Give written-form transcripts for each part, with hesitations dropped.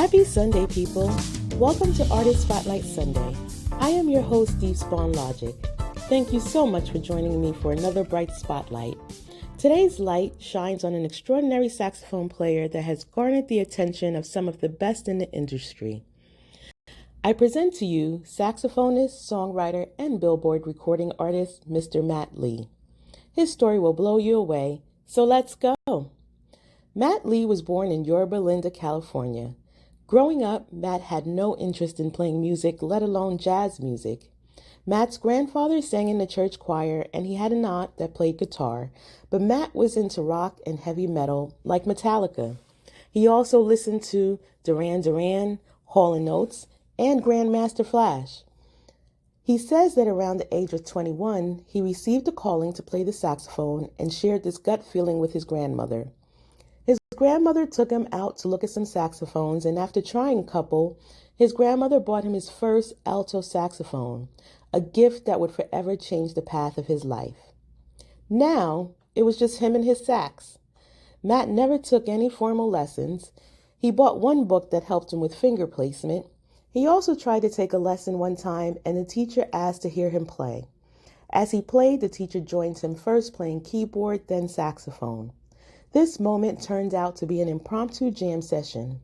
Happy Sunday, people. Welcome to Artist Spotlight Sunday. I am your host, Steve Spawn Logic. Thank you so much for joining me for another bright spotlight. Today's light shines on an extraordinary saxophone player that has garnered the attention of some of the best in the industry. I present to you saxophonist, songwriter, and Billboard recording artist, Mr. Matt Lee. His story will blow you away, so let's go. Matt Lee was born in Yorba Linda, California. Growing up, Matt had no interest in playing music, let alone jazz music. Matt's grandfather sang in the church choir, and he had an aunt that played guitar, but Matt was into rock and heavy metal, like Metallica. He also listened to Duran Duran, Hall & Oates, and Grandmaster Flash. He says that around the age of 21, he received a calling to play the saxophone and shared this gut feeling with his grandmother. His grandmother took him out to look at some saxophones, and after trying a couple, his grandmother bought him his first alto saxophone, a gift that would forever change the path of his life. Now, it was just him and his sax. Matt never took any formal lessons. He bought one book that helped him with finger placement. He also tried to take a lesson one time, and the teacher asked to hear him play. As he played, the teacher joined him first playing keyboard, then saxophone. This moment turned out to be an impromptu jam session.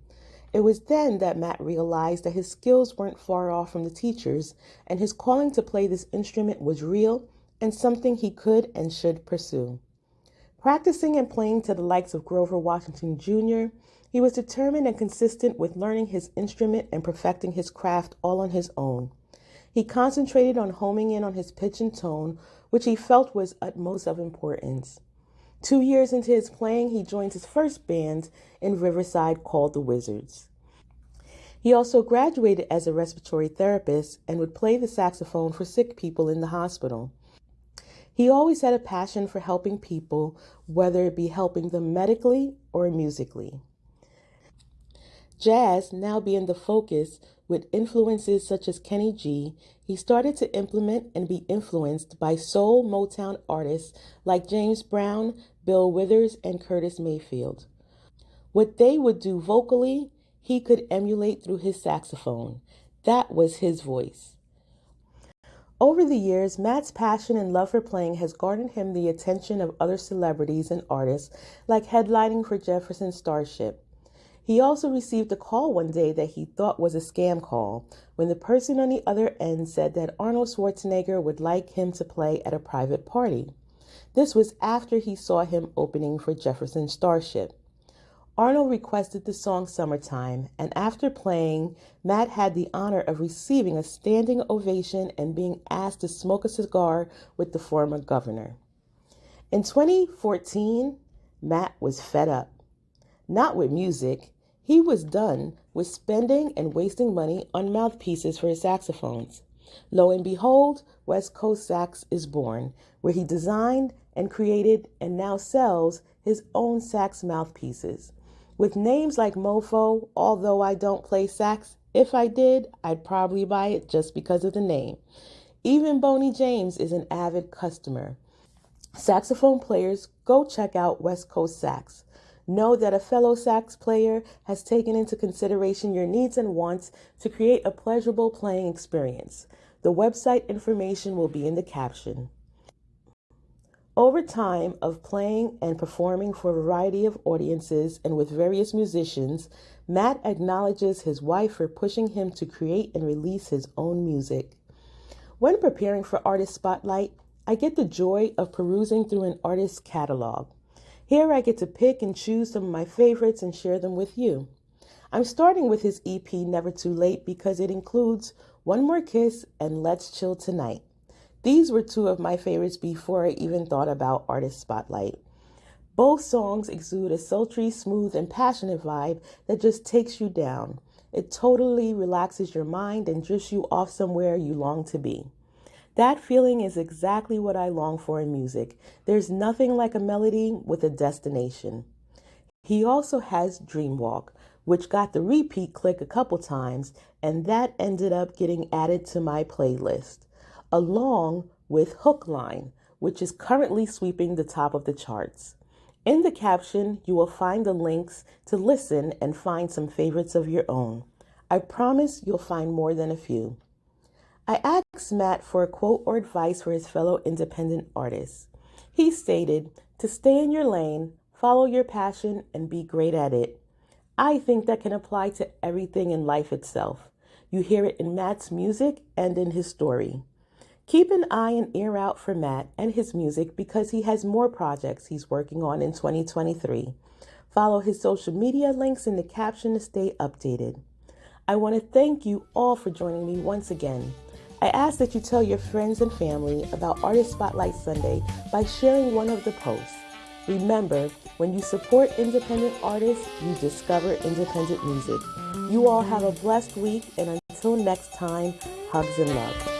It was then that Matt realized that his skills weren't far off from the teacher's, and his calling to play this instrument was real and something he could and should pursue. Practicing and playing to the likes of Grover Washington Jr., he was determined and consistent with learning his instrument and perfecting his craft all on his own. He concentrated on homing in on his pitch and tone, which he felt was utmost of importance. 2 years into his playing, he joined his first band in Riverside called the Wizards. He also graduated as a respiratory therapist and would play the saxophone for sick people in the hospital. He always had a passion for helping people, whether it be helping them medically or musically. Jazz now being the focus, with influences such as Kenny G, he started to implement and be influenced by soul Motown artists like James Brown, Bill Withers, and Curtis Mayfield. What they would do vocally, he could emulate through his saxophone. That was his voice. Over the years, Matt's passion and love for playing has garnered him the attention of other celebrities and artists, like headlining for Jefferson Starship. He also received a call one day that he thought was a scam call, when the person on the other end said that Arnold Schwarzenegger would like him to play at a private party. This was after he saw him opening for Jefferson Starship. Arnold requested the song Summertime, and after playing, Matt had the honor of receiving a standing ovation and being asked to smoke a cigar with the former governor. In 2014, Matt was fed up. Not with music, he was done with spending and wasting money on mouthpieces for his saxophones. Lo and behold, West Coast Sax is born, where he designed and created and now sells his own sax mouthpieces. With names like Mofo, although I don't play sax, if I did, I'd probably buy it just because of the name. Even Boney James is an avid customer. Saxophone players, go check out West Coast Sax. Know that a fellow sax player has taken into consideration your needs and wants to create a pleasurable playing experience. The website information will be in the caption. Over time of playing and performing for a variety of audiences and with various musicians, Matt acknowledges his wife for pushing him to create and release his own music. When preparing for Artist Spotlight, I get the joy of perusing through an artist's catalog. Here I get to pick and choose some of my favorites and share them with you. I'm starting with his EP Never Too Late because it includes One More Kiss and Let's Chill Tonight. These were two of my favorites before I even thought about Artist Spotlight. Both songs exude a sultry, smooth, and passionate vibe that just takes you down. It totally relaxes your mind and drifts you off somewhere you long to be. That feeling is exactly what I long for in music. There's nothing like a melody with a destination. He also has Dreamwalk, which got the repeat click a couple times, and that ended up getting added to my playlist, along with Hookline, which is currently sweeping the top of the charts. In the caption, you will find the links to listen and find some favorites of your own. I promise you'll find more than a few. I asked Matt for a quote or advice for his fellow independent artists. He stated, "To stay in your lane, follow your passion, and be great at it." I think that can apply to everything in life itself. You hear it in Matt's music and in his story. Keep an eye and ear out for Matt and his music because he has more projects he's working on in 2023. Follow his social media links in the caption to stay updated. I want to thank you all for joining me once again. I ask that you tell your friends and family about Artist Spotlight Sunday by sharing one of the posts. Remember, when you support independent artists, you discover independent music. You all have a blessed week, and until next time, hugs and love.